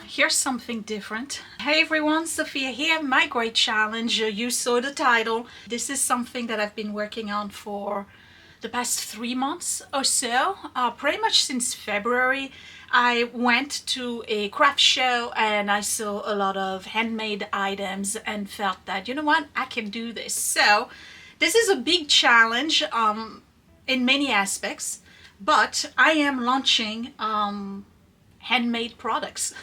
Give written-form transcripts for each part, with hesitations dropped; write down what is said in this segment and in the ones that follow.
here's something different. Hey everyone, Sophia here, My Great Challenge. You saw the title. This is something that I've been working on for the past 3 months or so, pretty much since February. I went to a craft show and I saw a lot of handmade items and felt that, you know what, I can do this. So this is a big challenge in many aspects, but I am launching handmade products.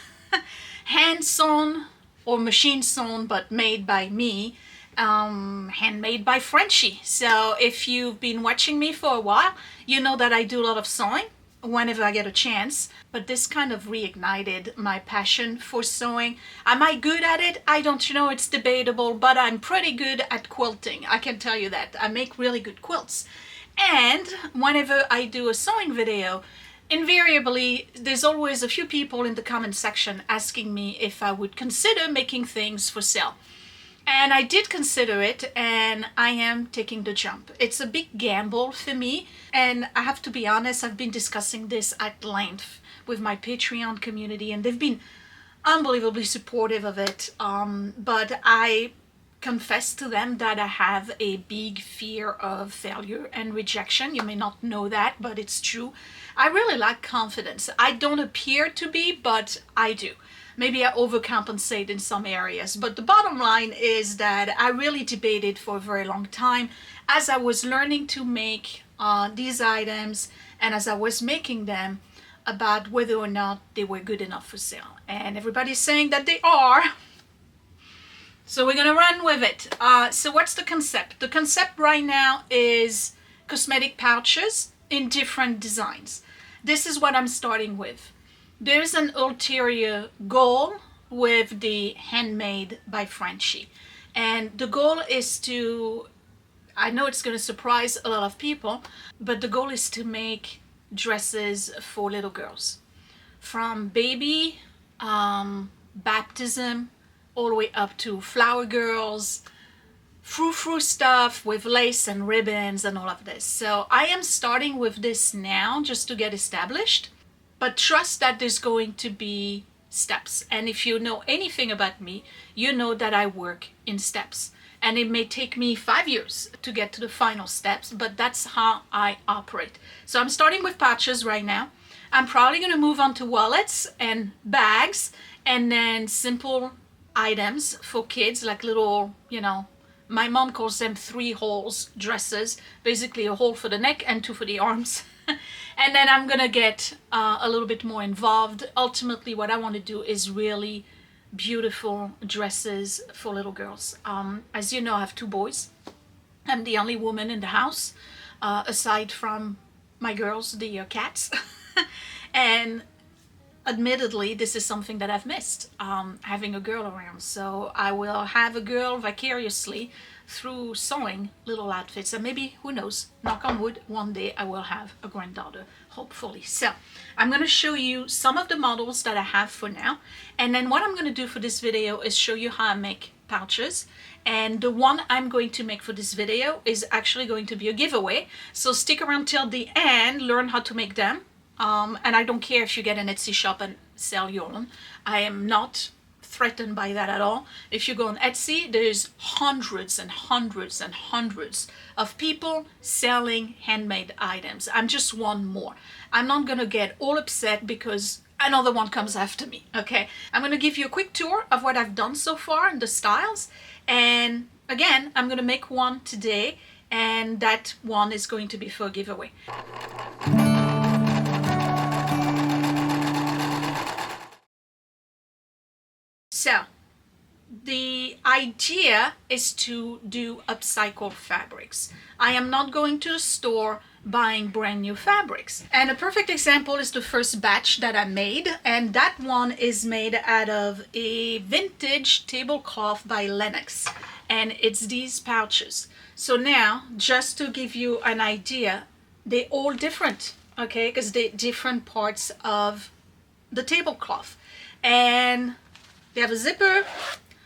Hand sewn or machine sewn, but made by me, Handmade by Frenchy. So if you've been watching me for a while, you know that I do a lot of sewing whenever I get a chance, but this kind of reignited my passion for sewing. Am I good at it? I don't know, it's debatable, but I'm pretty good at quilting. I can tell you that. I make really good quilts. And whenever I do a sewing video, invariably there's always a few people in the comment section asking me if I would consider making things for sale. And I did consider it, and I am taking the jump. It's a big gamble for me, and I have to be honest, I've been discussing this at length with my Patreon community, and they've been unbelievably supportive of it. But I confess to them that I have a big fear of failure and rejection. You may not know that, but it's true. I really lack confidence. I don't appear to be, but I do. Maybe I overcompensate in some areas, but the bottom line is that I really debated for a very long time as I was learning to make these items and as I was making them about whether or not they were good enough for sale. And everybody's saying that they are. So we're gonna run with it. So what's the concept? The concept right now is cosmetic pouches in different designs. This is what I'm starting with. There's an ulterior goal with the Handmade by Frenchy. And the goal is to, I know it's going to surprise a lot of people, but the goal is to make dresses for little girls. From baby, baptism, all the way up to flower girls, frou-frou stuff with lace and ribbons and all of this. So I am starting with this now just to get established. But trust that there's going to be steps. And if you know anything about me, you know that I work in steps. And it may take me 5 years to get to the final steps, but that's how I operate. So I'm starting with pouches right now. I'm probably going to move on to wallets and bags and then simple items for kids, like little, my mom calls them 3 holes dresses, basically a hole for the neck and 2 for the arms. And then I'm gonna get a little bit more involved. Ultimately, what I want to do is really beautiful dresses for little girls. As you know, I have 2 boys. I'm the only woman in the house, aside from my girls, the cats. And admittedly, this is something that I've missed, having a girl around. So I will have a girl vicariously through sewing little outfits, and maybe, who knows, knock on wood, one day I will have a granddaughter, hopefully. So I'm going to show you some of the models that I have for now, and then what I'm going to do for this video is show you how I make pouches. And the one I'm going to make for this video is actually going to be a giveaway, so stick around till the end, learn how to make them. And I don't care if you get an Etsy shop and sell your own. I am not threatened by that at all. If you go on Etsy, there's hundreds and hundreds and hundreds of people selling handmade items. I'm just one more. I'm not gonna get all upset because another one comes after me, okay? I'm gonna give you a quick tour of what I've done so far and the styles. And again, I'm gonna make one today, and that one is going to be for a giveaway. So the idea is to do upcycled fabrics. I am not going to the store buying brand new fabrics. And a perfect example is the first batch that I made, and that one is made out of a vintage tablecloth by Lenox, and it's these pouches. So now, just to give you an idea, they're all different, okay, because they're different parts of the tablecloth. And they have a zipper.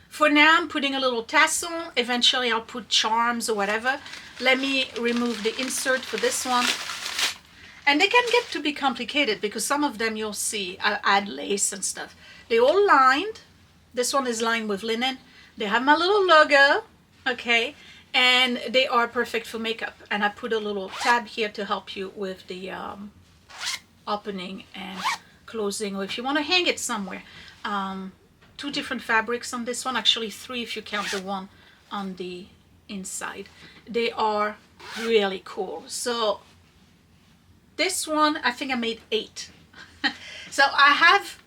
For now, I'm putting a little tassel. Eventually, I'll put charms or whatever. Let me remove the insert for this one. And they can get to be complicated because some of them you'll see, I'll add lace and stuff. They're all lined. This one is lined with linen. They have my little logo, okay, and they are perfect for makeup. And I put a little tab here to help you with the opening and closing, or if you want to hang it somewhere. 2 different fabrics on this one, actually 3 if you count the one on the inside. They are really cool. So this one, I think I made 8. So I have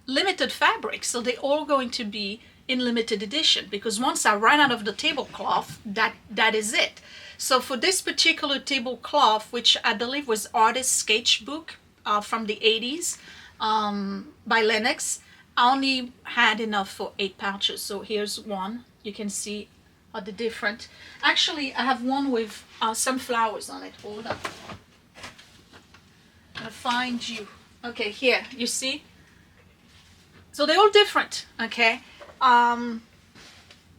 limited fabric, so they're all going to be in limited edition, because once I run out of the tablecloth, that is it. So for this particular tablecloth, which I believe was Artist Sketchbook from the 80s by Lennox, I only had enough for 8 pouches. So here's one. You can see the different. Actually, I have one with some flowers on it. Hold up. I'll find you. Okay, here, you see? So they're all different, okay? I'm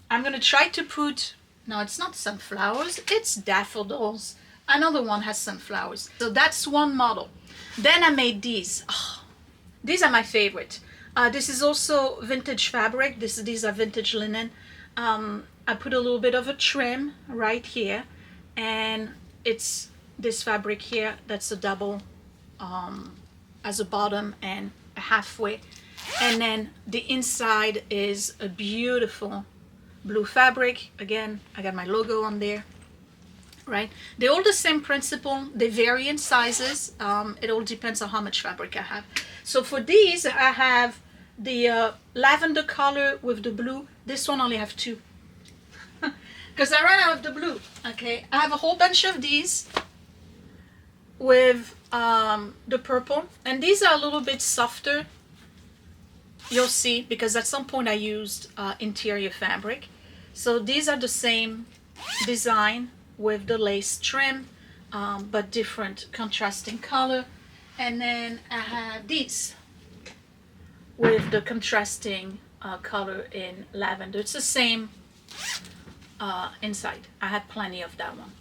gonna try to put, no, it's not sunflowers, it's daffodils. Another one has sunflowers. So that's one model. Then I made these. Oh, these are my favorite. This is also vintage fabric. These are vintage linen. I put a little bit of a trim right here, and it's this fabric here that's a double as a bottom and a halfway. And then the inside is a beautiful blue fabric. Again, I got my logo on there, right? They're all the same principle. They vary in sizes. It all depends on how much fabric I have. So for these, I have the lavender color with the blue. This one only have 2 because I ran out of the blue. Okay, I have a whole bunch of these with the purple, and these are a little bit softer. You'll see, because at some point I used interior fabric. So these are the same design with the lace trim, but different contrasting color. And then I have these with the contrasting color in lavender. It's the same inside. I had plenty of that one.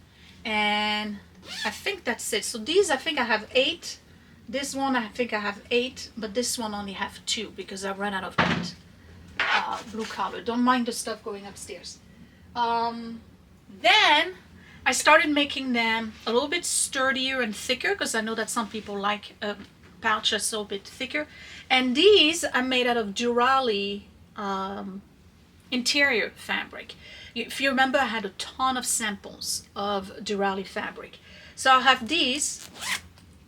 And I think that's it. So these, I think I have 8. This one, I think I have 8, but this one only have 2 because I ran out of that blue color. Don't mind the stuff going upstairs. Then I started making them a little bit sturdier and thicker, because I know that some people like pouches a little bit thicker. And these are made out of Durali interior fabric. If you remember, I had a ton of samples of Durali fabric. So I have these.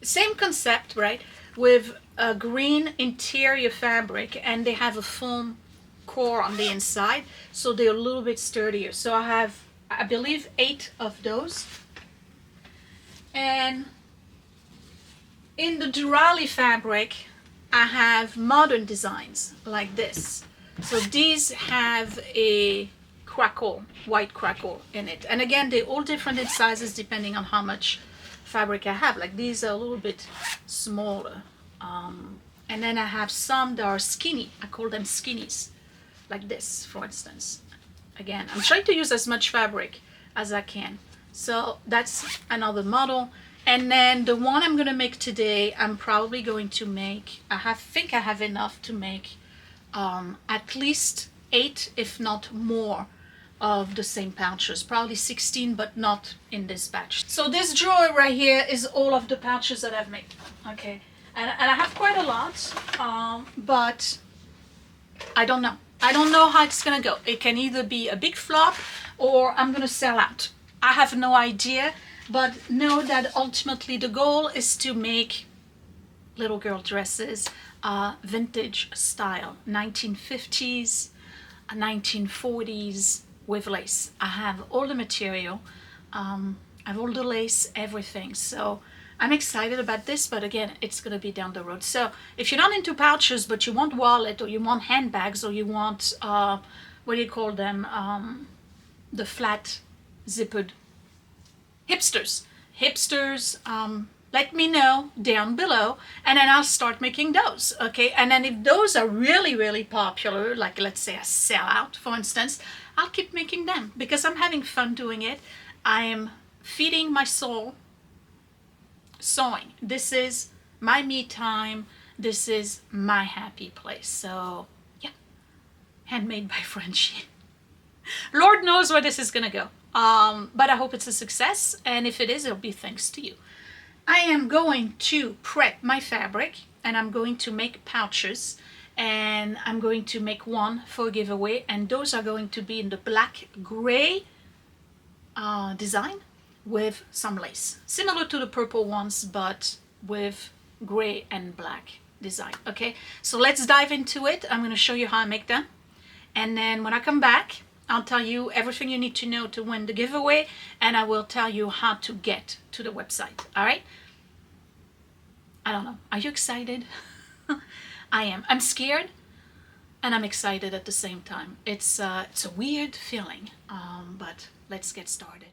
Same concept, right? With a green interior fabric, and they have a foam core on the inside, so they're a little bit sturdier. So I have, I believe, 8 of those. And in the Durali fabric, I have modern designs like this. So these have a crackle, white crackle in it. And again, they're all different in sizes depending on how much fabric I have. Like these are a little bit smaller, and then I have some that are skinny. I call them skinnies, like this, for instance. Again, I'm trying to use as much fabric as I can. So that's another model. And then the one I'm gonna make today, I'm probably going to make, think I have enough to make at least 8, if not more, of the same pouches, probably 16, but not in this batch. So this drawer right here is all of the pouches that I've made. Okay, and I have quite a lot, but I don't know how it's gonna go. It can either be a big flop or I'm gonna sell out. I have no idea, but know that ultimately the goal is to make little girl dresses vintage style, 1950s, 1940s, with lace. I have all the material, I have all the lace, everything. So I'm excited about this, but again, it's gonna be down the road. So if you're not into pouches, but you want wallet, or you want handbags, or you want what do you call them, the flat zippered hipsters, let me know down below, and then I'll start making those. Okay, and then if those are really popular, like let's say a sellout, for instance, I'll keep making them because I'm having fun doing it. I am feeding my soul sewing. This is my me time. This is my happy place. So yeah, Handmade by Frenchy. Lord knows where this is gonna go. But I hope it's a success, and if it is, it'll be thanks to you. I am going to prep my fabric, and I'm going to make pouches, and I'm going to make one for a giveaway, and those are going to be in the black gray design with some lace, similar to the purple ones, but with gray and black design. Okay, so let's dive into it. I'm going to show you how I make them, and then when I come back, I'll tell you everything you need to know to win the giveaway, and I will tell you how to get to the website. All right, I don't know, are you excited? I am. I'm scared and I'm excited at the same time. It's a weird feeling, but let's get started.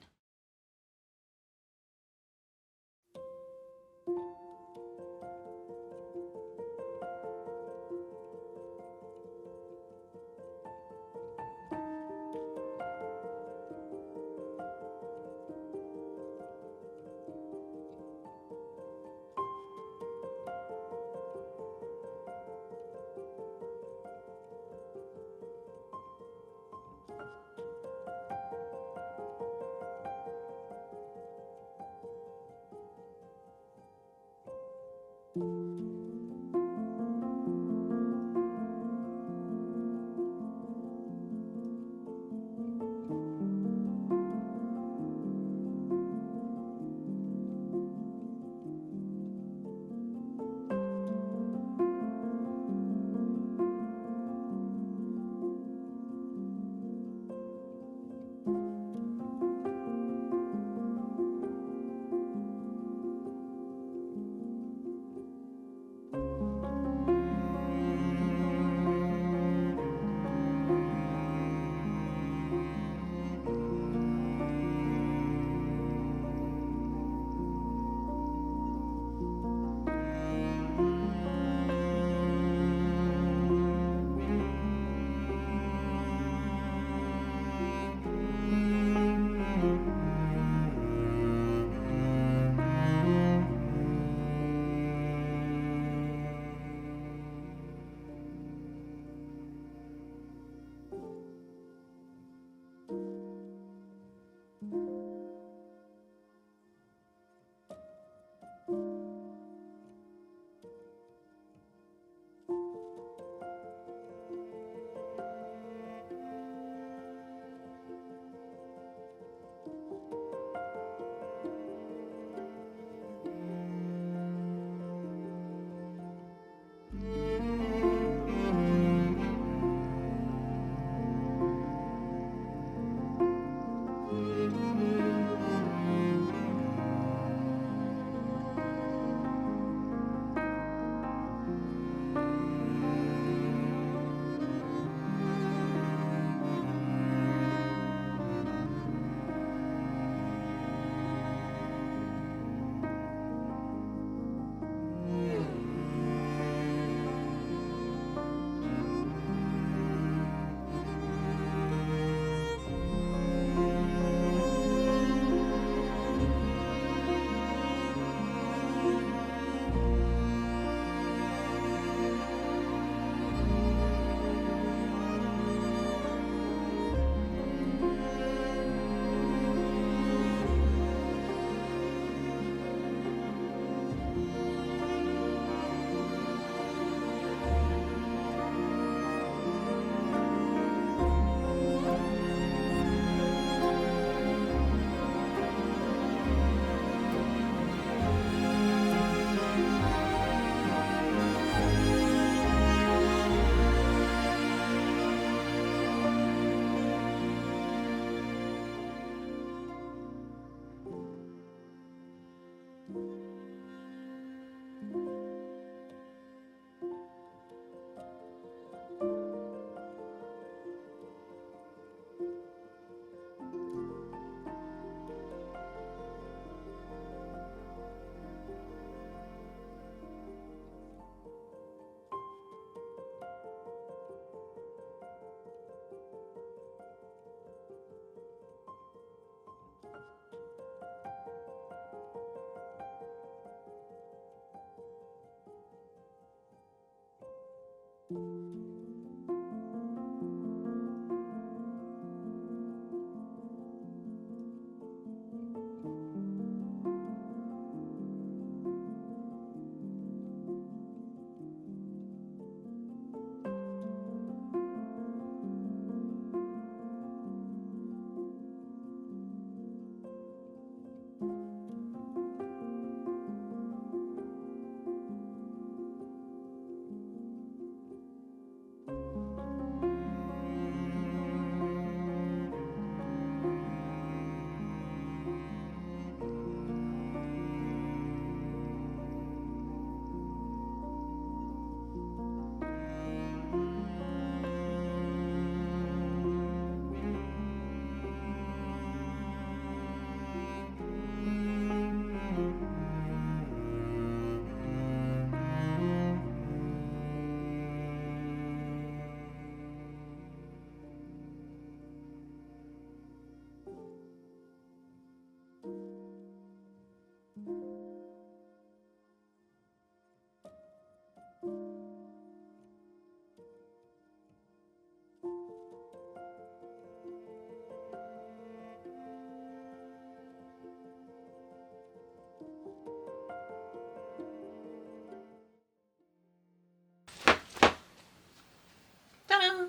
Ta-da!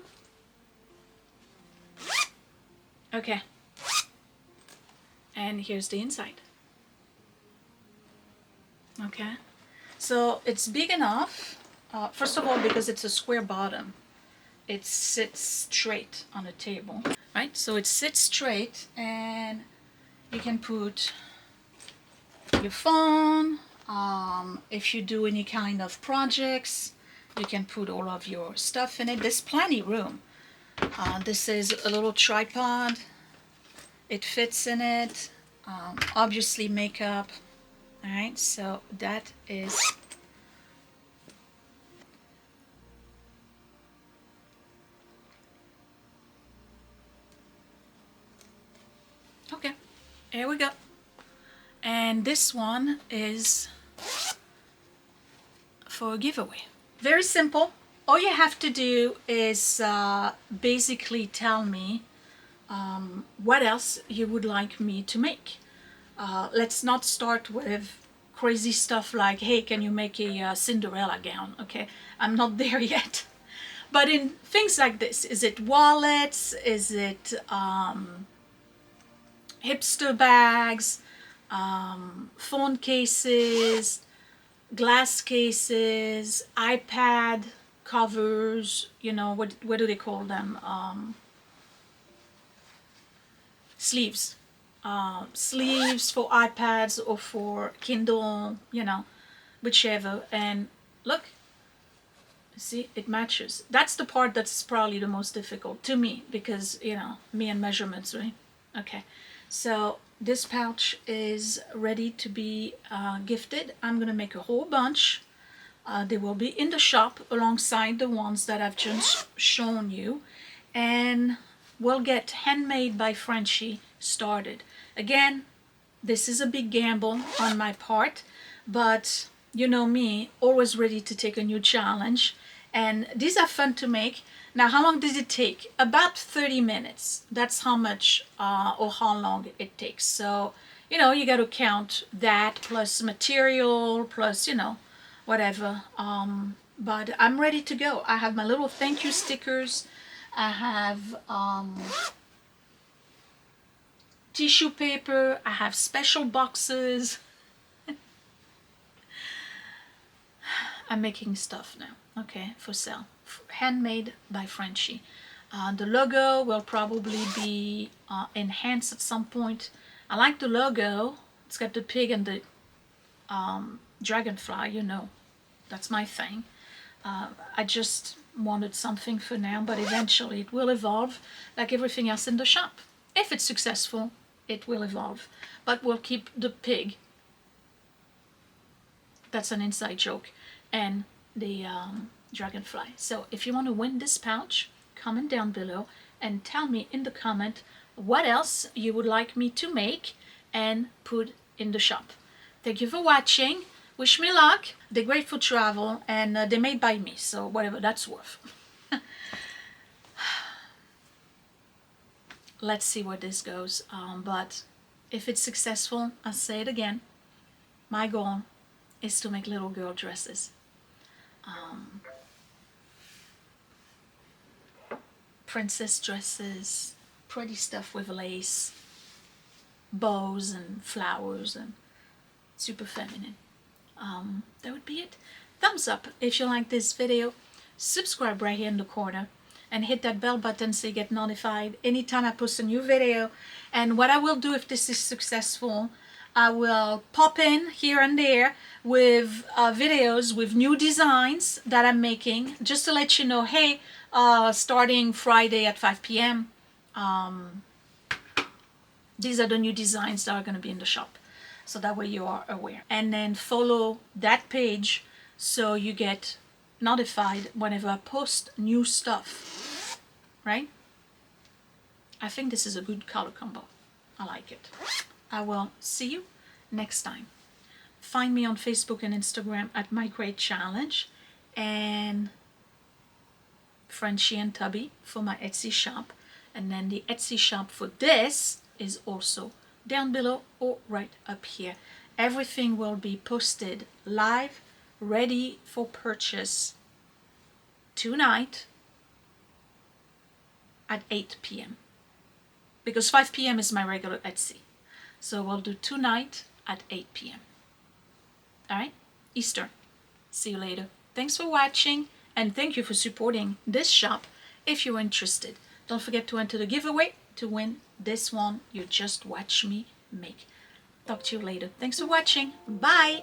Okay, and here's the inside. Okay, so it's big enough, first of all, because it's a square bottom. It sits straight on a table, right? So it sits straight, and you can put your phone. If you do any kind of projects, you can put all of your stuff in it. There's plenty of room. This is a little tripod. It fits in it. Obviously makeup. All right, so that is okay. Here we go. And this one is for a giveaway. Very simple. All you have to do is basically tell me what else you would like me to make. Let's not start with crazy stuff like, hey, can you make a Cinderella gown? Okay, I'm not there yet. But in things like this, is it wallets? Is it hipster bags, phone cases, glass cases, iPad covers, you know, what do they call them? Sleeves. Sleeves for iPads or for Kindle, you know, whichever. And look, see, it matches. That's the part that's probably the most difficult to me because, you know, me and measurements, right? Okay, so this pouch is ready to be gifted. I'm gonna make a whole bunch. They will be in the shop alongside the ones that I've just shown you, and we'll get Handmade by Frenchy started. Again, this is a big gamble on my part, but you know me, always ready to take a new challenge, and these are fun to make. Now, how long does it take? About 30 minutes. That's how much or how long it takes. So, you know, you got to count that plus material plus, you know, whatever. But I'm ready to go. I have my little thank you stickers. I have tissue paper. I have special boxes. I'm making stuff now, okay, for sale. Handmade by Frenchy. The logo will probably be enhanced at some point. I like the logo. It's got the pig and the dragonfly, you know. That's my thing. I just wanted something for now, but eventually it will evolve like everything else in the shop. If it's successful, it will evolve. But we'll keep the pig. That's an inside joke. And the dragonfly. So if you want to win this pouch, comment down below and tell me in the comment what else you would like me to make and put in the shop. Thank you for watching. Wish me luck. They're great for travel, and they're made by me, so whatever that's worth. Let's see where this goes. But if it's successful, I'll say it again, my goal is to make little girl dresses. Princess dresses, pretty stuff with lace, bows and flowers, and super feminine. That would be it. Thumbs up if you like this video. Subscribe right here in the corner and hit that bell button so you get notified anytime I post a new video. And what I will do if this is successful, I will pop in here and there with videos with new designs that I'm making, just to let you know, hey, starting Friday at 5 p.m. These are the new designs that are going to be in the shop. So that way you are aware. And then follow that page so you get notified whenever I post new stuff. Right? I think this is a good color combo. I like it. I will see you next time. Find me on Facebook and Instagram at mygreatchallenge, and Frenchy and Tubby for my Etsy shop. And then the Etsy shop for this is also down below or right up here. Everything will be posted live, ready for purchase tonight at 8 p.m. because 5 p.m. is my regular Etsy. So we'll do tonight at 8 p.m. Alright? Eastern. See you later. Thanks for watching, and thank you for supporting this shop. If you're interested, don't forget to enter the giveaway to win this one you just watched me make. Talk to you later. Thanks for watching. Bye!